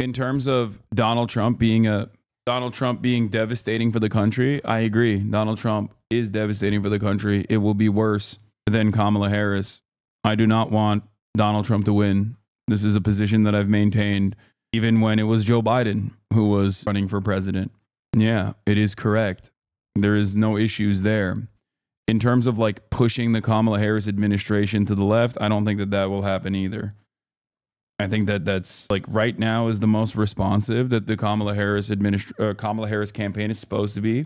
In terms of Donald Trump being devastating for the country, I agree. Donald Trump is devastating for the country. It will be worse than Kamala Harris. I do not want Donald Trump to win. This is a position that I've maintained even when it was Joe Biden who was running for president. Yeah, it is correct. There is no issues there. In terms of like pushing the Kamala Harris administration to the left, I don't think that that will happen either. I think that that's like right now is the most responsive that the Kamala Harris campaign is supposed to be.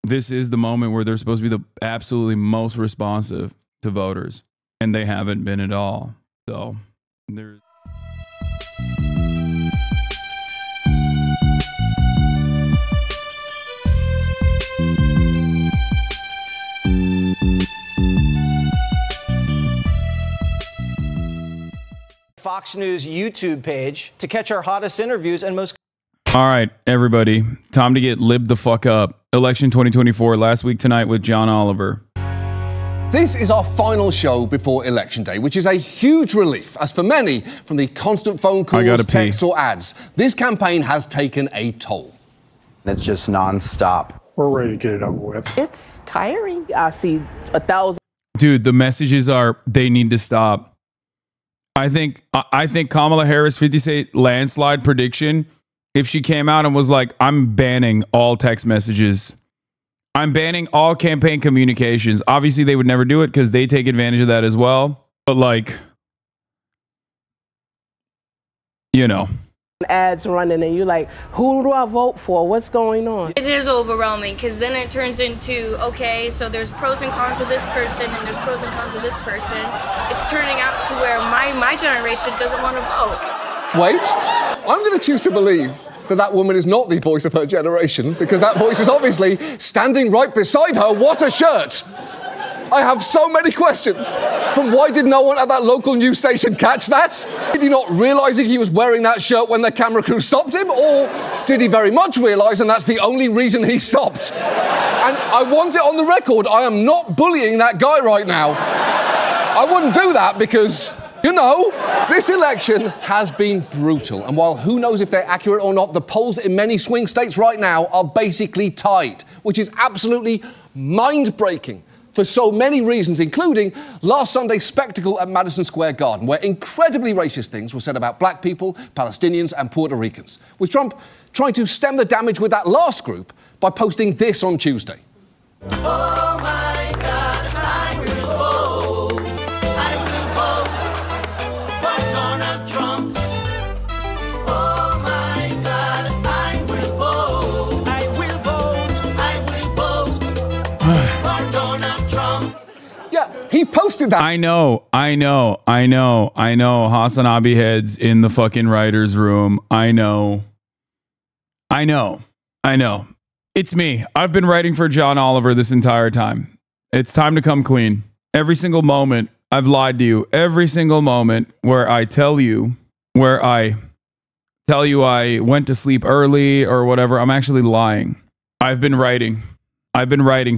This is the moment where they're supposed to be the absolutely most responsive to voters, and they haven't been at all. So there's. Fox News YouTube page to catch our hottest interviews and most. All right, everybody, time to get libbed the fuck up. Election 2024 last week tonight with John Oliver. This is our final show before Election Day, which is a huge relief, as for many, from the constant phone calls, texts or ads, this campaign has taken a toll. It's just non-stop. We're ready to get it over with. It's tiring. I see 1,000. Dude, the messages are they need to stop. I think Kamala Harris 50-state landslide prediction, if she came out and was like, I'm banning all text messages. I'm banning all campaign communications. Obviously, they would never do it because they take advantage of that as well. But like, you know. Ads running and you're like, who do I vote for? What's going on? It is overwhelming because then it turns into, okay, so there's pros and cons for this person and there's pros and cons for this person. It's turning out to where my generation doesn't want to vote. Wait, I'm going to choose to believe that that woman is not the voice of her generation because that voice is obviously standing right beside her. What a shirt! I have so many questions. From why did no one at that local news station catch that? Did he not realising he was wearing that shirt when the camera crew stopped him? Or did he very much realise and that's the only reason he stopped? And I want it on the record, I am not bullying that guy right now. I wouldn't do that because, you know, this election has been brutal. And while who knows if they're accurate or not, the polls in many swing states right now are basically tied, which is absolutely mind-breaking for so many reasons, including last Sunday's spectacle at Madison Square Garden, where incredibly racist things were said about black people, Palestinians and Puerto Ricans, with Trump trying to stem the damage with that last group by posting this on Tuesday. Oh my God, I will vote. I will vote for Donald Trump. Oh my God, I will vote. I will vote. I will vote for Donald Trump. Yeah, he posted that. I know. HasanAbi heads in the fucking writer's room. I know. It's me. I've been writing for John Oliver this entire time. It's time to come clean. Every single moment I've lied to you. Every single moment where I tell you I went to sleep early or whatever, I'm actually lying. I've been writing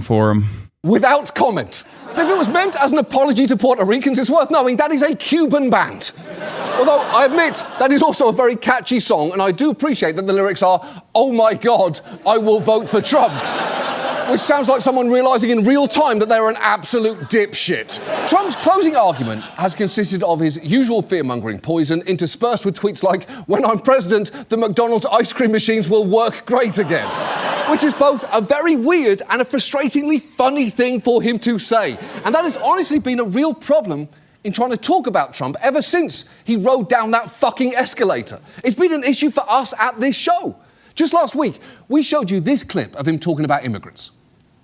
for him. Without comment. If it was meant as an apology to Puerto Ricans, it's worth knowing that is a Cuban band. Although I admit that is also a very catchy song, and I do appreciate that the lyrics are, oh my God, I will vote for Trump. Which sounds like someone realising in real time that they're an absolute dipshit. Trump's closing argument has consisted of his usual fear-mongering poison interspersed with tweets like, when I'm president, the McDonald's ice cream machines will work great again. Which is both a very weird and a frustratingly funny thing for him to say. And that has honestly been a real problem in trying to talk about Trump ever since he rode down that fucking escalator. It's been an issue for us at this show. Just last week, we showed you this clip of him talking about immigrants.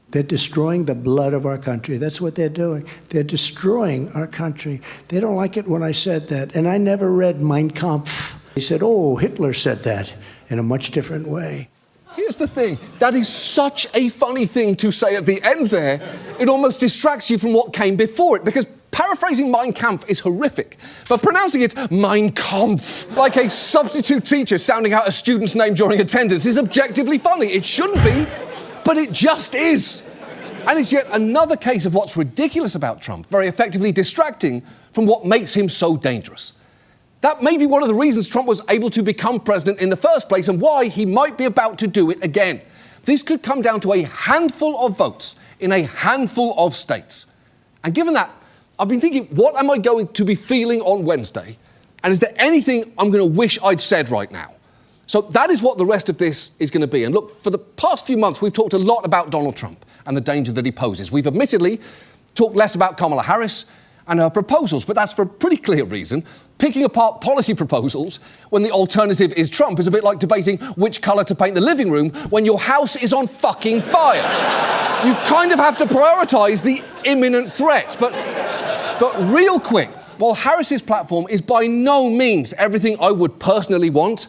They're destroying the blood of our country. That's what they're doing. They're destroying our country. They don't like it when I said that. And I never read Mein Kampf. He said, oh, Hitler said that in a much different way. Here's the thing, that is such a funny thing to say at the end there, it almost distracts you from what came before it, because paraphrasing Mein Kampf is horrific, but pronouncing it Mein Kampf, like a substitute teacher sounding out a student's name during attendance, is objectively funny. It shouldn't be, but it just is. And it's yet another case of what's ridiculous about Trump, very effectively distracting from what makes him so dangerous. That may be one of the reasons Trump was able to become president in the first place and why he might be about to do it again. This could come down to a handful of votes in a handful of states. And given that, I've been thinking, what am I going to be feeling on Wednesday? And is there anything I'm going to wish I'd said right now? So that is what the rest of this is going to be. And look, for the past few months, we've talked a lot about Donald Trump and the danger that he poses. We've admittedly talked less about Kamala Harris and her proposals, but that's for a pretty clear reason. Picking apart policy proposals when the alternative is Trump is a bit like debating which colour to paint the living room when your house is on fucking fire. You kind of have to prioritise the imminent threat. But real quick, while Harris's platform is by no means everything I would personally want,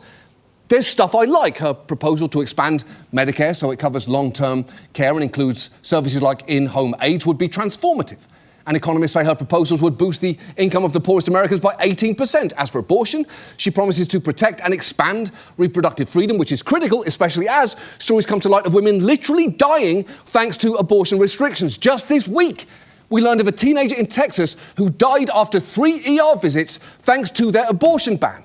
there's stuff I like. Her proposal to expand Medicare so it covers long-term care and includes services like in-home aids would be transformative. And economists say her proposals would boost the income of the poorest Americans by 18%. As for abortion, she promises to protect and expand reproductive freedom, which is critical, especially as stories come to light of women literally dying thanks to abortion restrictions. Just this week, we learned of a teenager in Texas who died after 3 ER visits thanks to their abortion ban.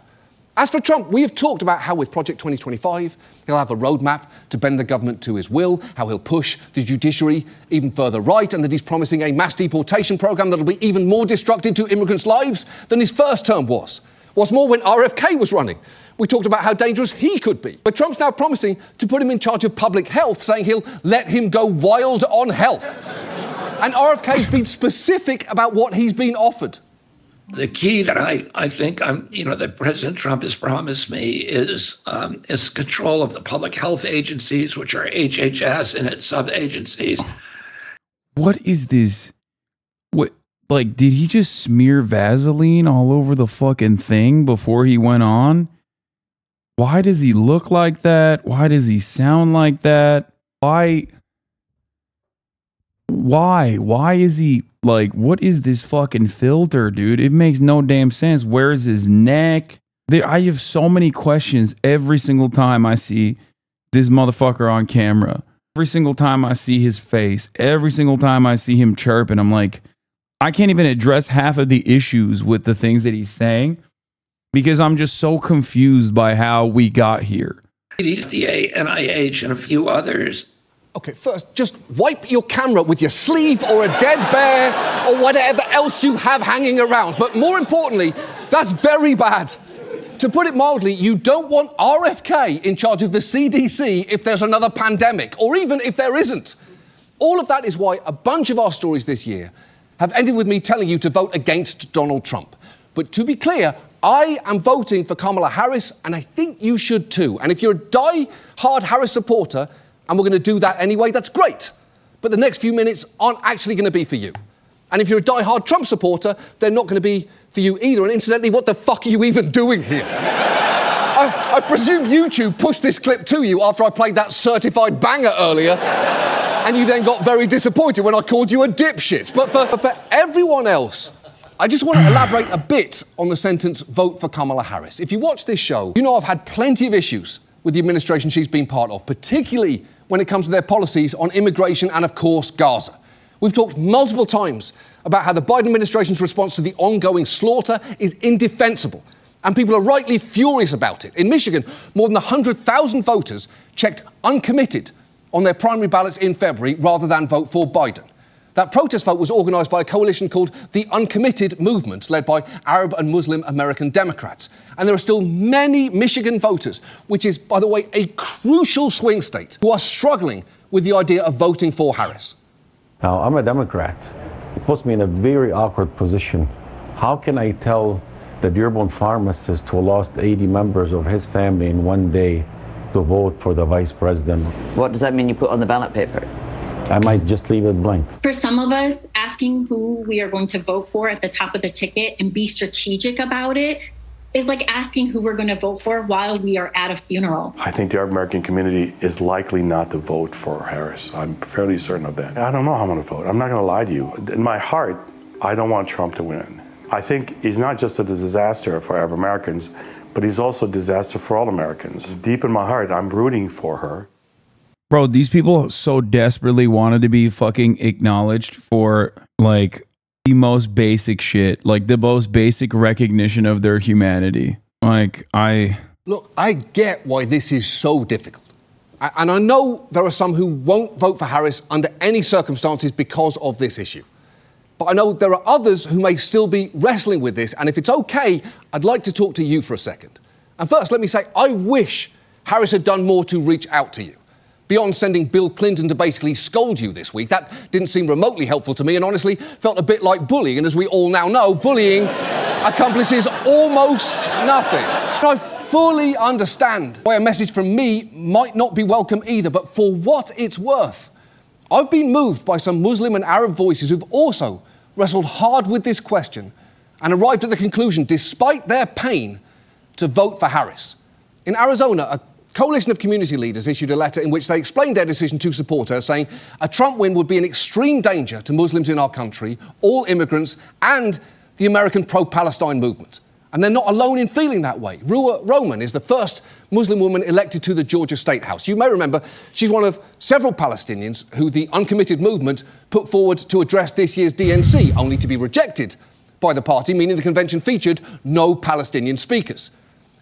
As for Trump, we have talked about how with Project 2025, he'll have a roadmap to bend the government to his will, how he'll push the judiciary even further right, and that he's promising a mass deportation program that'll be even more destructive to immigrants' lives than his first term was. What's more, when RFK was running, we talked about how dangerous he could be. But Trump's now promising to put him in charge of public health, saying he'll let him go wild on health. And RFK's been specific about what he's been offered. The key that I think that President Trump has promised me is control of the public health agencies, which are HHS and its sub-agencies. What is this? What, like, did he just smear Vaseline all over the fucking thing before he went on? Why does he look like that? Why does he sound like that? Why is he like, what is this fucking filter, dude? It makes no damn sense. Where's his neck? I have so many questions every single time I see this motherfucker on camera. Every single time I see his face, every single time I see him chirp, and I'm like, I can't even address half of the issues with the things that he's saying because I'm just so confused by how we got here. FDA, NIH, and a few others. Okay, first, just wipe your camera with your sleeve or a dead bear or whatever else you have hanging around. But more importantly, that's very bad. To put it mildly, you don't want RFK in charge of the CDC if there's another pandemic, or even if there isn't. All of that is why a bunch of our stories this year have ended with me telling you to vote against Donald Trump. But to be clear, I am voting for Kamala Harris, and I think you should too. And if you're a die-hard Harris supporter, and we're going to do that anyway, that's great. But the next few minutes aren't actually going to be for you. And if you're a die-hard Trump supporter, they're not going to be for you either. And incidentally, what the fuck are you even doing here? I presume YouTube pushed this clip to you after I played that certified banger earlier, and you then got very disappointed when I called you a dipshit. But for everyone else, I just want to elaborate a bit on the sentence, vote for Kamala Harris. If you watch this show, you know I've had plenty of issues with the administration she's been part of, particularly when it comes to their policies on immigration and, of course, Gaza. We've talked multiple times about how the Biden administration's response to the ongoing slaughter is indefensible, and people are rightly furious about it. In Michigan, more than 100,000 voters checked uncommitted on their primary ballots in February rather than vote for Biden. That protest vote was organised by a coalition called the Uncommitted Movement, led by Arab and Muslim American Democrats. And there are still many Michigan voters, which is, by the way, a crucial swing state, who are struggling with the idea of voting for Harris. Now, I'm a Democrat. It puts me in a very awkward position. How can I tell the Dearborn pharmacist who lost 80 members of his family in one day to vote for the vice president? What does that mean you put on the ballot paper? I might just leave it blank. For some of us, asking who we are going to vote for at the top of the ticket and be strategic about it is like asking who we're going to vote for while we are at a funeral. I think the Arab American community is likely not to vote for Harris. I'm fairly certain of that. I don't know how I'm going to vote. I'm not going to lie to you. In my heart, I don't want Trump to win. I think he's not just a disaster for Arab Americans, but he's also a disaster for all Americans. Deep in my heart, I'm rooting for her. Bro, these people so desperately wanted to be fucking acknowledged for, like, the most basic shit, like the most basic recognition of their humanity. Like, Look, I get why this is so difficult. And I know there are some who won't vote for Harris under any circumstances because of this issue. But I know there are others who may still be wrestling with this, and if it's okay, I'd like to talk to you for a second. And first, let me say, I wish Harris had done more to reach out to you. Beyond sending Bill Clinton to basically scold you this week, that didn't seem remotely helpful to me and honestly felt a bit like bullying. And as we all now know, bullying accomplishes almost nothing. And I fully understand why a message from me might not be welcome either, but for what it's worth, I've been moved by some Muslim and Arab voices who've also wrestled hard with this question and arrived at the conclusion, despite their pain, to vote for Harris. In Arizona, a coalition of community leaders issued a letter in which they explained their decision to support her, saying a Trump win would be an extreme danger to Muslims in our country, all immigrants, and the American pro-Palestine movement. And they're not alone in feeling that way. Ruwa Roman is the first Muslim woman elected to the Georgia State House. You may remember she's one of several Palestinians who the uncommitted movement put forward to address this year's DNC, only to be rejected by the party, meaning the convention featured no Palestinian speakers.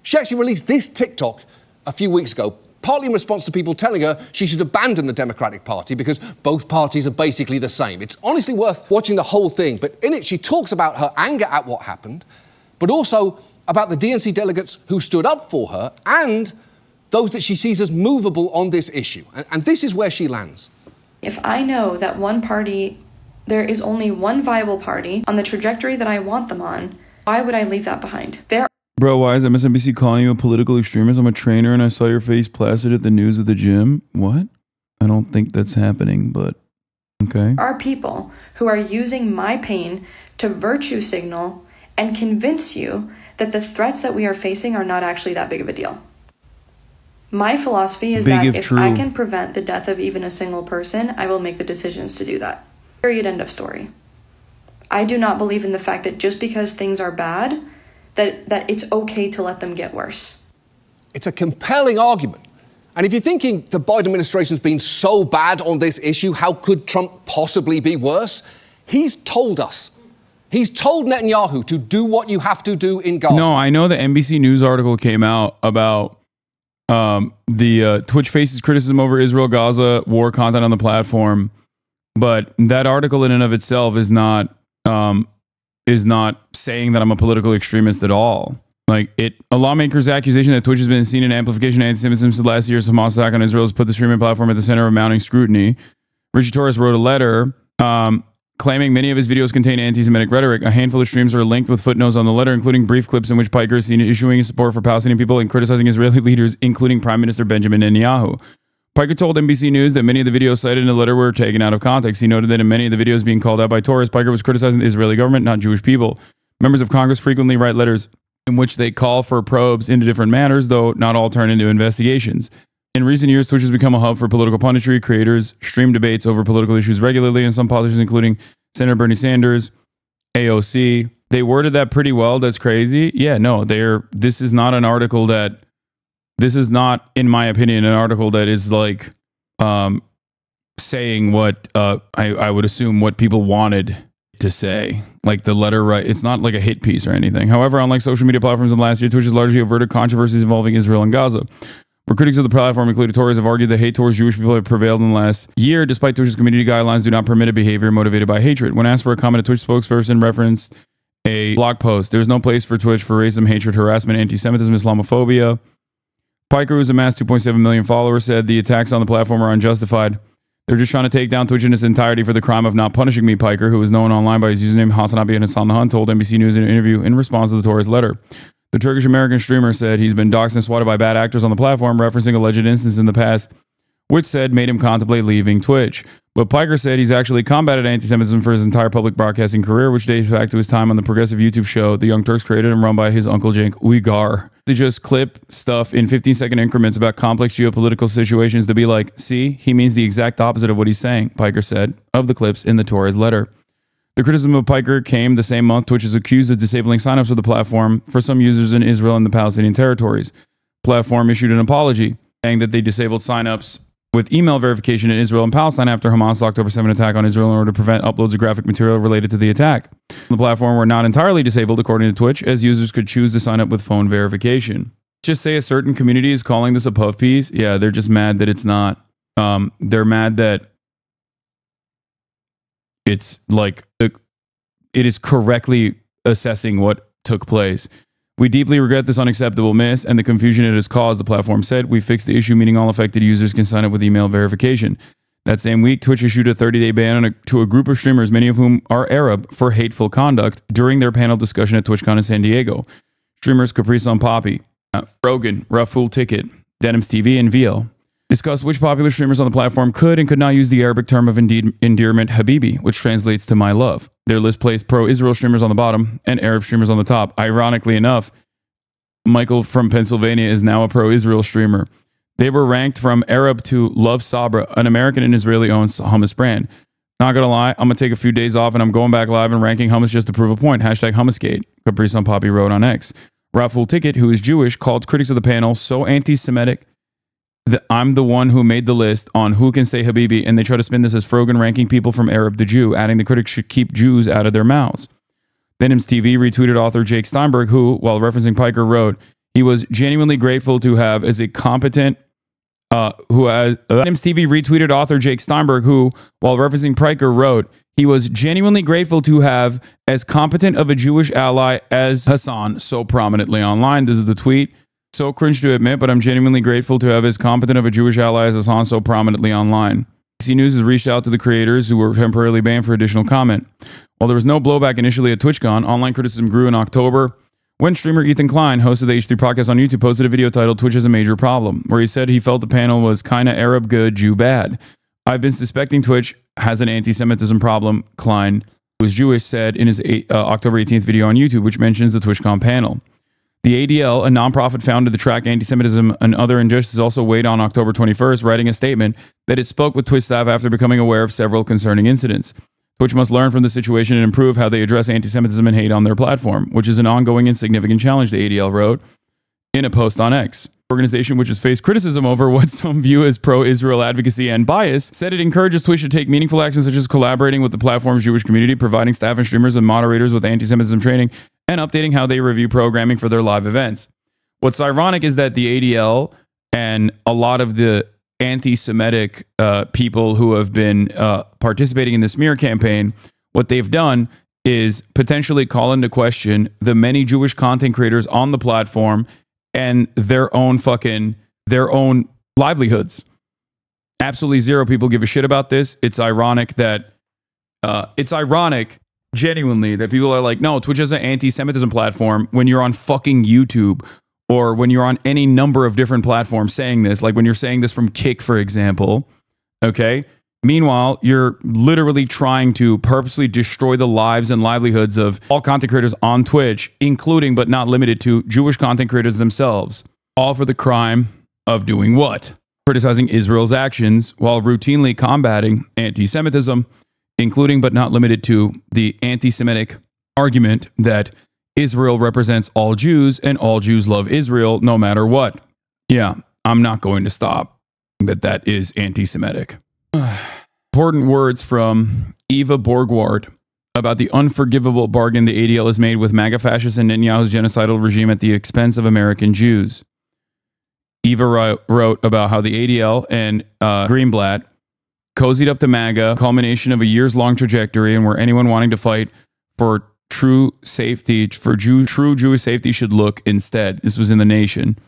She actually released this TikTok a few weeks ago, partly in response to people telling her she should abandon the Democratic Party because both parties are basically the same. It's honestly worth watching the whole thing, but in it she talks about her anger at what happened, but also about the DNC delegates who stood up for her and those that she sees as movable on this issue. And this is where she lands. If I know that one party, there is only one viable party on the trajectory that I want them on, why would I leave that behind? bro, why is MSNBC calling you a political extremist? I'm a trainer and I saw your face plastered at the news of the gym. What? I don't think that's happening, but okay. Are people who are using my pain to virtue signal and convince you that the threats that we are facing are not actually that big of a deal. My philosophy is that if I can prevent the death of even a single person, I will make the decisions to do that. Period, end of story. I do not believe in the fact that just because things are bad, that it's okay to let them get worse. It's a compelling argument. And if you're thinking the Biden administration's been so bad on this issue, how could Trump possibly be worse? He's told us. He's told Netanyahu to do what you have to do in Gaza. No, I know the NBC News article came out about the Twitch faces criticism over Israel-Gaza war content on the platform, but that article in and of itself is not saying that I'm a political extremist at all. Like, a lawmaker's accusation that Twitch has been seen in amplification of anti-Semitism since last year's Hamas attack on Israel has put the streaming platform at the center of mounting scrutiny. Richie Torres wrote a letter claiming many of his videos contain anti-Semitic rhetoric. A handful of streams are linked with footnotes on the letter, including brief clips in which Piker is seen issuing his support for Palestinian people and criticizing Israeli leaders, including Prime Minister Benjamin Netanyahu. Piker told NBC News that many of the videos cited in the letter were taken out of context. He noted that in many of the videos being called out by Torres, Piker was criticizing the Israeli government, not Jewish people. Members of Congress frequently write letters in which they call for probes into different matters, though not all turn into investigations. In recent years, Twitch has become a hub for political punditry. Creators stream debates over political issues regularly, and some politicians, including Senator Bernie Sanders, AOC, they worded that pretty well. That's crazy. Yeah, no, this is not an article that, this is not, in my opinion, an article that is like saying what I would assume what people wanted to say. Like the letter, right? It's not like a hit piece or anything. However, unlike social media platforms in the last year, Twitch has largely averted controversies involving Israel and Gaza. Where critics of the platform, including Tories, have argued that hate towards Jewish people have prevailed in the last year, despite Twitch's community guidelines do not permit a behavior motivated by hatred. When asked for a comment, a Twitch spokesperson referenced a blog post. There is no place for Twitch for racism, hatred, harassment, anti-Semitism, Islamophobia. Piker, who's amassed 2.7 million followers, said the attacks on the platform are unjustified. They're just trying to take down Twitch in its entirety for the crime of not punishing me, Piker, who is known online by his username HasanAbi and Hassan Nahan, told NBC News in an interview in response to the Torres letter. The Turkish-American streamer said he's been doxxed and swatted by bad actors on the platform, referencing alleged instances in the past, which said made him contemplate leaving Twitch. But Piker said he's actually combated anti-Semitism for his entire public broadcasting career, which dates back to his time on the progressive YouTube show The Young Turks, created and run by his uncle Cenk Uygar. To just clip stuff in 15-second increments about complex geopolitical situations to be like, see, he means the exact opposite of what he's saying, Piker said, of the clips in the Torres letter. The criticism of Piker came the same month Twitch is accused of disabling signups of the platform for some users in Israel and the Palestinian territories. Platform issued an apology, saying that they disabled signups with email verification in Israel and Palestine after Hamas' October 7 attack on Israel in order to prevent uploads of graphic material related to the attack. The platform were not entirely disabled, according to Twitch, as users could choose to sign up with phone verification. Just say a certain community is calling this a puff piece. Yeah, they're just mad that it's not. They're mad that it's like it is correctly assessing what took place. We deeply regret this unacceptable miss and the confusion it has caused, the platform said. We fixed the issue, meaning all affected users can sign up with email verification. That same week, Twitch issued a 30-day ban to a group of streamers, many of whom are Arab, for hateful conduct during their panel discussion at TwitchCon in San Diego. Streamers HasanAbi, Rogan, Raful Ticket, Denims TV, and VL discussed which popular streamers on the platform could and could not use the Arabic term of endearment Habibi, which translates to my love. Their list placed pro-Israel streamers on the bottom and Arab streamers on the top. Ironically enough, Michael from Pennsylvania is now a pro-Israel streamer. They were ranked from Arab to Love Sabra, an American and Israeli-owned hummus brand. Not gonna lie, I'm gonna take a few days off and I'm going back live and ranking hummus just to prove a point. Hashtag HummusGate, HasanAbi wrote on X. Raful Ticket, who is Jewish, called critics of the panel so anti-Semitic that I'm the one who made the list on who can say Habibi, and they try to spin this as Frogan ranking people from Arab to Jew, adding the critics should keep Jews out of their mouths. Denims TV retweeted author Jake Steinberg, who, while referencing Piker, wrote he was genuinely grateful to have as a competent Denims TV retweeted author Jake Steinberg, who, while referencing Piker, wrote he was genuinely grateful to have as competent of a Jewish ally as Hasan so prominently online. This is the tweet. So cringe to admit, but I'm genuinely grateful to have as competent of a Jewish ally as Hasan so prominently online. ABC News has reached out to the creators who were temporarily banned for additional comment. While there was no blowback initially at TwitchCon, online criticism grew in October when streamer Ethan Klein, host of the H3 podcast on YouTube, posted a video titled Twitch is a Major Problem, where he said he felt the panel was kinda Arab good, Jew bad. I've been suspecting Twitch has an anti-Semitism problem, Klein, who is Jewish, said in his October 18th video on YouTube, which mentions the TwitchCon panel. The ADL, a nonprofit founded to track anti-Semitism and other injustices, also weighed on October 21st, writing a statement that it spoke with Twitch staff after becoming aware of several concerning incidents. Twitch must learn from the situation and improve how they address anti-Semitism and hate on their platform, which is an ongoing and significant challenge, the ADL wrote in a post on X. The organization, which has faced criticism over what some view as pro-Israel advocacy and bias, said it encourages Twitch to take meaningful actions such as collaborating with the platform's Jewish community, providing staff and streamers and moderators with anti-Semitism training, and updating how they review programming for their live events. What's ironic is that the ADL and a lot of the anti-Semitic people who have been participating in the smear campaign, what they've done is potentially call into question the many Jewish content creators on the platform and their own livelihoods. Absolutely zero people give a shit about this. It's ironic that genuinely that people are like, no, Twitch is an anti-Semitism platform when you're on fucking YouTube or when you're on any number of different platforms saying this, like when you're saying this from Kick, for example. Okay. Meanwhile, you're literally trying to purposely destroy the lives and livelihoods of all content creators on Twitch, including but not limited to Jewish content creators themselves, all for the crime of doing what? Criticizing Israel's actions while routinely combating anti-Semitism, including but not limited to the anti-Semitic argument that Israel represents all Jews and all Jews love Israel no matter what. Yeah, I'm not going to stop that is anti-Semitic. Important words from Eva Borgward about the unforgivable bargain the ADL has made with MAGA fascists and Netanyahu's genocidal regime at the expense of American Jews. Eva wrote about how the ADL and Greenblatt cozied up to MAGA, culmination of a years-long trajectory, and where anyone wanting to fight for true safety, for true Jewish safety should look instead. This was in The Nation.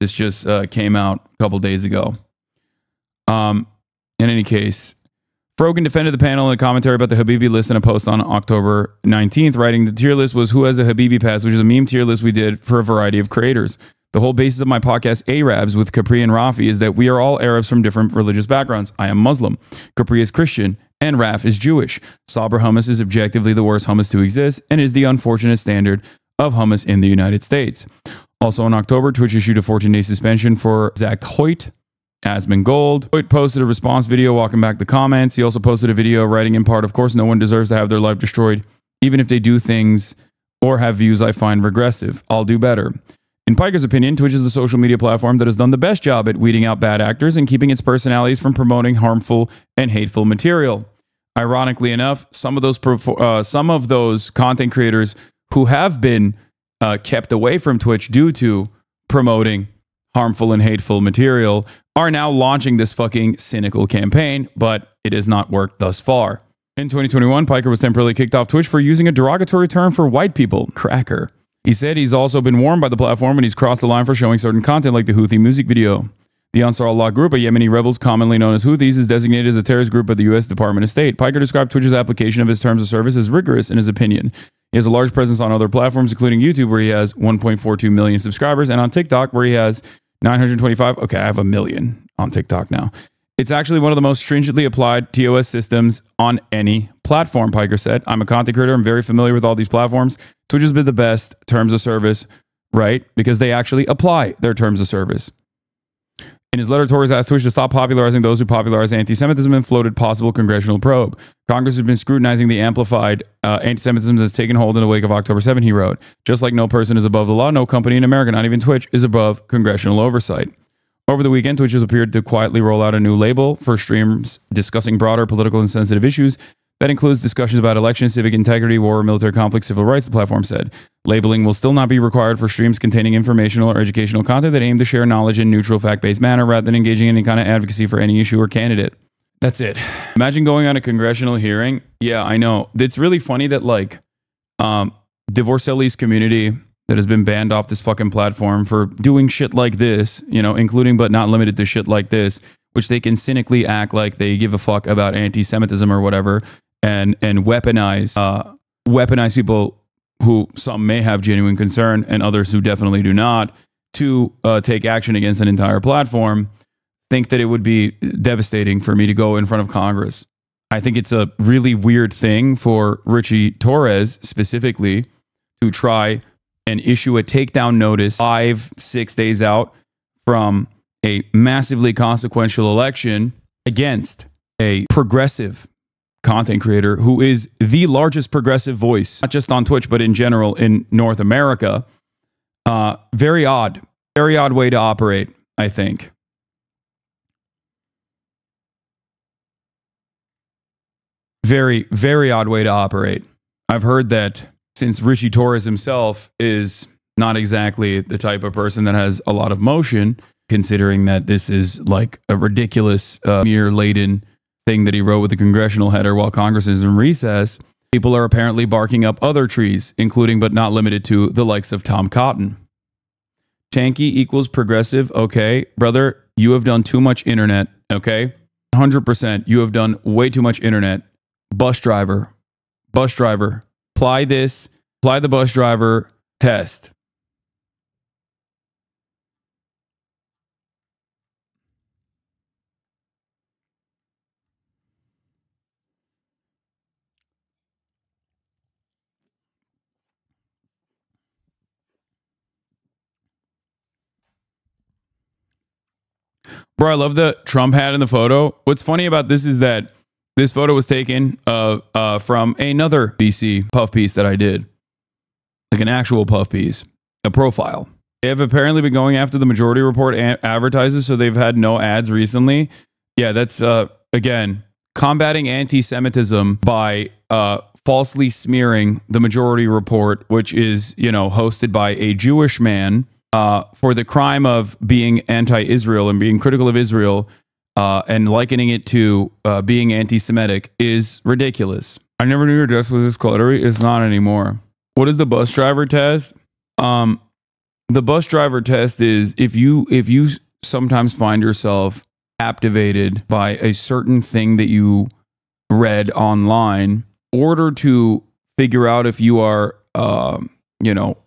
This just came out a couple days ago. In any case, Frogan defended the panel in a commentary about the Habibi list in a post on October 19th, writing, the tier list was who has a Habibi pass, which is a meme tier list we did for a variety of creators. The whole basis of my podcast, Arabs, with Capri and Rafi, is that we are all Arabs from different religious backgrounds. I am Muslim. Capri is Christian. And Raf is Jewish. Sabra hummus is objectively the worst hummus to exist and is the unfortunate standard of hummus in the United States. Also in October, Twitch issued a 14-day suspension for Zach Hoyt, Asmund Gold. Hoyt posted a response video walking back the comments. He also posted a video writing in part, of course, no one deserves to have their life destroyed, even if they do things or have views I find regressive. I'll do better. In Piker's opinion, Twitch is the social media platform that has done the best job at weeding out bad actors and keeping its personalities from promoting harmful and hateful material. Ironically enough, some of those content creators who have been kept away from Twitch due to promoting harmful and hateful material are now launching this fucking cynical campaign, but it has not worked thus far. In 2021, Piker was temporarily kicked off Twitch for using a derogatory term for white people, cracker. He said he's also been warned by the platform and he's crossed the line for showing certain content like the Houthi music video. The Ansar Allah group, a Yemeni rebels commonly known as Houthis, is designated as a terrorist group by the U.S. Department of State. Piker described Twitch's application of his terms of service as rigorous in his opinion. He has a large presence on other platforms, including YouTube, where he has 1.42 million subscribers, and on TikTok, where he has 925. Okay, I have 1 million on TikTok now. It's actually one of the most stringently applied TOS systems on any platform, Piker said. I'm a content creator. I'm very familiar with all these platforms. Twitch has been the best terms of service, right? Because they actually apply their terms of service. In his letter, Torres asked Twitch to stop popularizing those who popularize anti-Semitism and floated possible congressional probe. Congress has been scrutinizing the amplified anti-Semitism that's taken hold in the wake of October 7, he wrote. Just like no person is above the law, no company in America, not even Twitch, is above congressional oversight. Over the weekend, Twitch has appeared to quietly roll out a new label for streams discussing broader political and sensitive issues. That includes discussions about elections, civic integrity, war, military conflict, civil rights, the platform said. Labeling will still not be required for streams containing informational or educational content that aim to share knowledge in a neutral, fact-based manner rather than engaging in any kind of advocacy for any issue or candidate. That's it. Imagine going on a congressional hearing. Yeah, I know. It's really funny that like divorcees community that has been banned off this fucking platform for doing shit like this, you know, including but not limited to shit like this, which they can cynically act like they give a fuck about anti-Semitism or whatever, and weaponize people who some may have genuine concern and others who definitely do not to take action against an entire platform. Think that it would be devastating for me to go in front of Congress. I think it's a really weird thing for Richie Torres specifically to try and issue a takedown notice 5-6 days out from a massively consequential election against a progressive content creator who is the largest progressive voice, not just on Twitch, but in general in North America. Very odd way to operate, I think. Very, very odd way to operate. I've heard that since Richie Torres himself is not exactly the type of person that has a lot of motion, considering that this is like a ridiculous smear-laden thing that he wrote with the congressional header while Congress is in recess, people are apparently barking up other trees, including but not limited to the likes of Tom Cotton. Tanky equals progressive. Okay, brother, you have done too much internet. Okay, 100%. You have done way too much internet. Bus driver, apply the bus driver test. Bro, I love the Trump hat in the photo. What's funny about this is that this photo was taken from another BC puff piece that I did. Like an actual puff piece. A profile. They have apparently been going after the Majority Report advertisers, so they've had no ads recently. Yeah, that's, again, combating anti-Semitism by falsely smearing the Majority Report, which is, you know, hosted by a Jewish man for the crime of being anti-Israel and being critical of Israel, and likening it to being anti-Semitic is ridiculous. I never knew your dress was this cluttery. It's not anymore. What is the bus driver test? The bus driver test is if you sometimes find yourself captivated by a certain thing that you read online, in order to figure out if you are,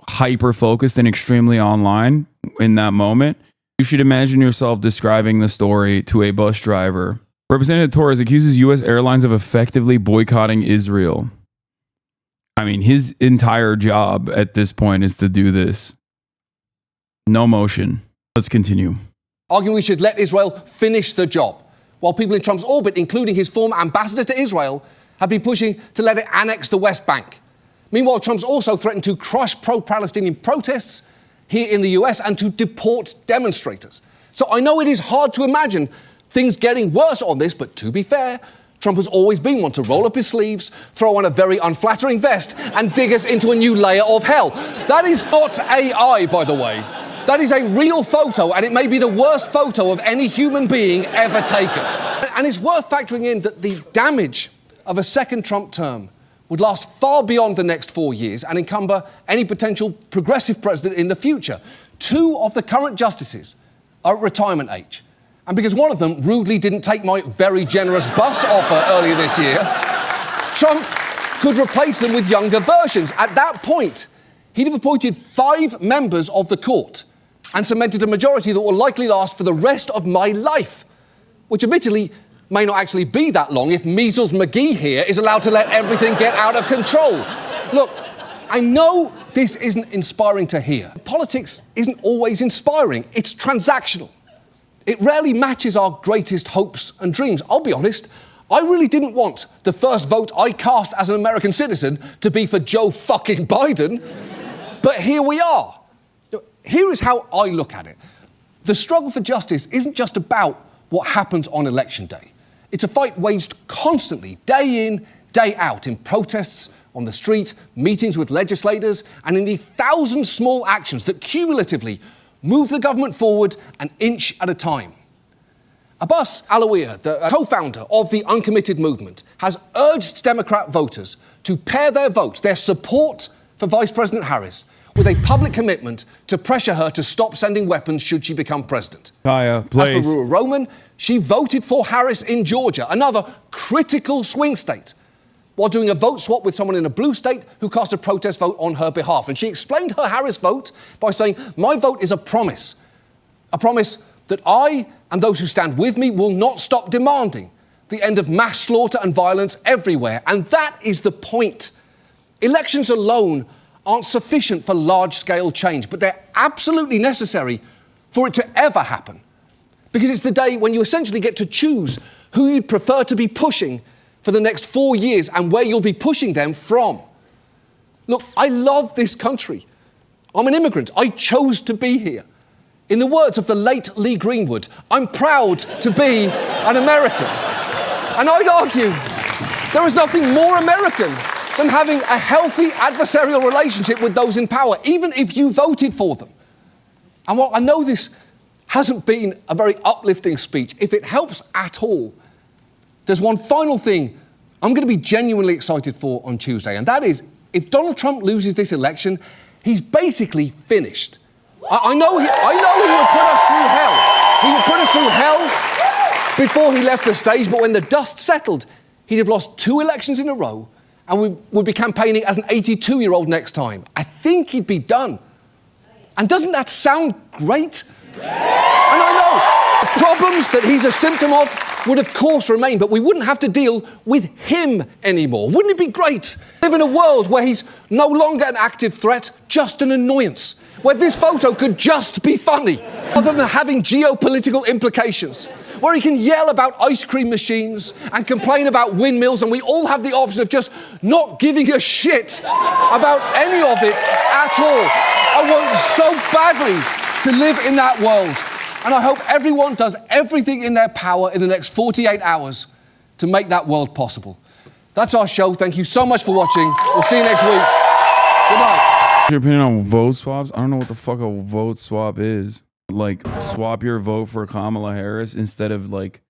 hyper focused and extremely online in that moment, you should imagine yourself describing the story to a bus driver. Representative Torres accuses U.S. airlines of effectively boycotting Israel. I mean, his entire job at this point is to do this. No motion. Let's continue. Arguing we should let Israel finish the job, while people in Trump's orbit, including his former ambassador to Israel, have been pushing to let it annex the West Bank. Meanwhile, Trump's also threatened to crush pro-Palestinian protests here in the US and to deport demonstrators. So I know it is hard to imagine things getting worse on this, but to be fair, Trump has always been one to roll up his sleeves, throw on a very unflattering vest, and dig us into a new layer of hell. That is not AI, by the way. That is a real photo, and it may be the worst photo of any human being ever taken. And it's worth factoring in that the damage of a second Trump term would last far beyond the next 4 years and encumber any potential progressive president in the future. 2 of the current justices are at retirement age. And because one of them rudely didn't take my very generous bus offer earlier this year, Trump could replace them with younger versions. At that point, he'd have appointed 5 members of the court and cemented a majority that will likely last for the rest of my life, which admittedly may not actually be that long if Measles McGee here is allowed to let everything get out of control. Look, I know this isn't inspiring to hear. Politics isn't always inspiring. It's transactional. It rarely matches our greatest hopes and dreams. I'll be honest, I really didn't want the first vote I cast as an American citizen to be for Joe fucking Biden, but here we are. Here is how I look at it. The struggle for justice isn't just about what happens on election day. It's a fight waged constantly, day in, day out, in protests, on the street, meetings with legislators, and in the 1,000 small actions that cumulatively move the government forward an inch at a time. Abbas Alawiya, the co-founder of the Uncommitted Movement, has urged Democrat voters to pair their votes, their support for Vice President Harris, with a public commitment to pressure her to stop sending weapons should she become president. Kaya, please. As for Ruha Roman, she voted for Harris in Georgia, another critical swing state, while doing a vote swap with someone in a blue state who cast a protest vote on her behalf. And she explained her Harris vote by saying, "My vote is a promise that I and those who stand with me will not stop demanding the end of mass slaughter and violence everywhere." And that is the point. Elections alone aren't sufficient for large-scale change, but they're absolutely necessary for it to ever happen. Because it's the day when you essentially get to choose who you'd prefer to be pushing for the next 4 years and where you'll be pushing them from. Look, I love this country. I'm an immigrant. I chose to be here. In the words of the late Lee Greenwood, I'm proud to be an American. And I'd argue there is nothing more American than having a healthy adversarial relationship with those in power, even if you voted for them. And while I know this hasn't been a very uplifting speech, if it helps at all, there's one final thing I'm going to be genuinely excited for on Tuesday, and that is, if Donald Trump loses this election, he's basically finished. I know he would put us through hell. He would put us through hell before he left the stage, but when the dust settled, he'd have lost 2 elections in a row, and we would be campaigning as an 82-year-old next time. I think he'd be done. And doesn't that sound great? And I know the problems that he's a symptom of would of course remain, but we wouldn't have to deal with him anymore. Wouldn't it be great? Live in a world where he's no longer an active threat, just an annoyance. Where this photo could just be funny, rather than having geopolitical implications. Where he can yell about ice cream machines and complain about windmills, and we all have the option of just not giving a shit about any of it at all. I want so badly to live in that world. And I hope everyone does everything in their power in the next 48 hours to make that world possible. That's our show. Thank you so much for watching. We'll see you next week. Good night. Your opinion on vote swaps? I don't know what the fuck a vote swap is. Like, swap your vote for Kamala Harris instead of, like,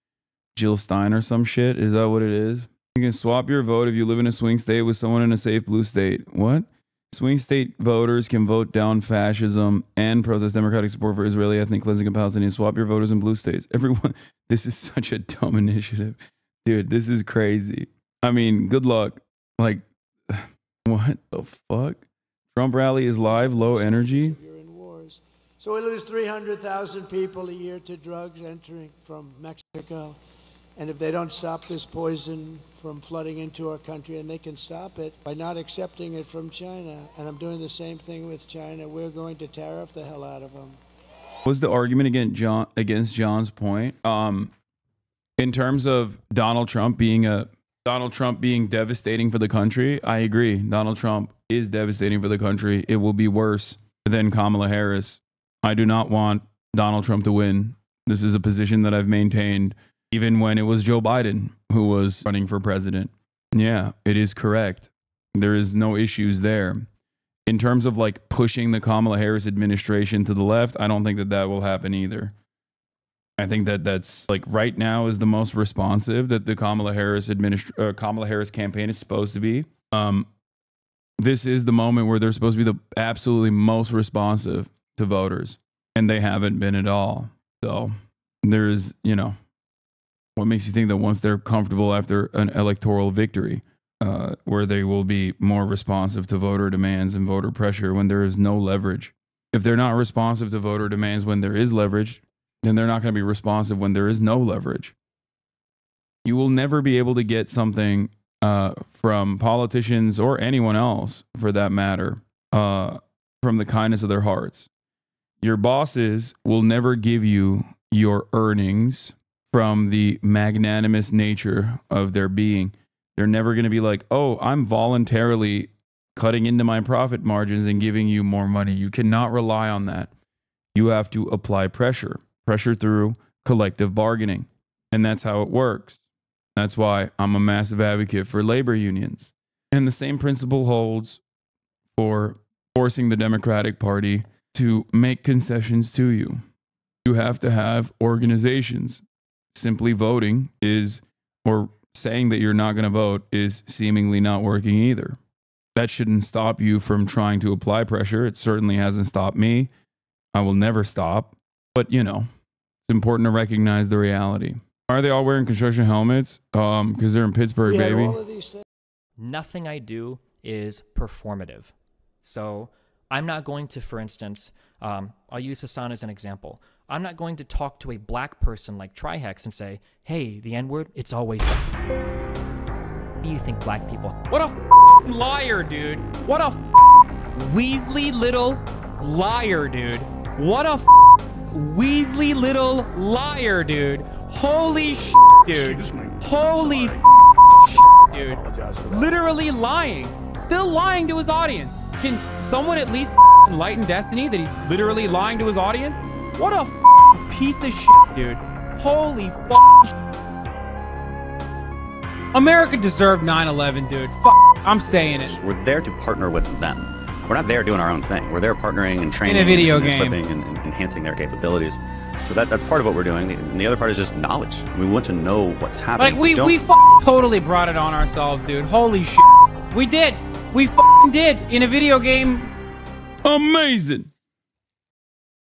Jill Stein or some shit? Is that what it is? You can swap your vote if you live in a swing state with someone in a safe blue state. What? Swing state voters can vote down fascism and protest democratic support for Israeli ethnic cleansing and Palestinians. Swap your voters in blue states. Everyone, this is such a dumb initiative. Dude, this is crazy. I mean, good luck. Like, what the fuck? Trump rally is live, low energy. So we lose 300,000 people a year to drugs entering from Mexico. And if they don't stop this poison from flooding into our country, and they can stop it by not accepting it from China, and I'm doing the same thing with China, we're going to tariff the hell out of them. What's the argument against John's point? In terms of Donald Trump being devastating for the country, I agree. Donald Trump is devastating for the country. It will be worse than Kamala Harris. I do not want Donald Trump to win. This is a position that I've maintained even when it was Joe Biden who was running for president. Yeah, it is correct. There is no issues there. In terms of like pushing the Kamala Harris administration to the left, I don't think that that will happen either. I think that that's like right now is the most responsive that the Kamala Harris campaign is supposed to be. This is the moment where they're supposed to be the absolutely most responsive to voters, and they haven't been at all. So there's, you know, what makes you think that once they're comfortable after an electoral victory, where they will be more responsive to voter demands and voter pressure when there is no leverage? If they're not responsive to voter demands when there is leverage, then they're not going to be responsive when there is no leverage. You will never be able to get something from politicians or anyone else, for that matter, from the kindness of their hearts. Your bosses will never give you your earnings from the magnanimous nature of their being. They're never going to be like, oh, I'm voluntarily cutting into my profit margins and giving you more money. You cannot rely on that. You have to apply pressure through collective bargaining. And that's how it works. That's why I'm a massive advocate for labor unions. And the same principle holds for forcing the Democratic Party to make concessions to you. You have to have organizations. Simply voting is, or saying that you're not going to vote is seemingly not working either. That shouldn't stop you from trying to apply pressure. It certainly hasn't stopped me. I will never stop. But, you know, it's important to recognize the reality. Why are they all wearing construction helmets? Because they're in Pittsburgh, baby. Nothing I do is performative. So I'm not going to, for instance, I'll use Hasan as an example. I'm not going to talk to a black person like Trihex and say, hey, the N-word, it's always black. What do you think, black people? What a liar, dude. What a Weasley little liar, dude. What a Weasley little liar, dude. Holy shit, dude. Holy shit, dude. Literally lying. Still lying to his audience. Can someone at least enlighten Destiny that he's literally lying to his audience? What a piece of shit, dude. Holy shit. America deserved 9/11, dude. I'm saying it. We're there to partner with them. We're not there doing our own thing. We're there partnering and training in a video and game, equipping and enhancing their capabilities. So that's part of what we're doing. And the other part is just knowledge. We want to know what's happening. Like we totally brought it on ourselves, dude. Holy shit. We did. We did in a video game. Amazing.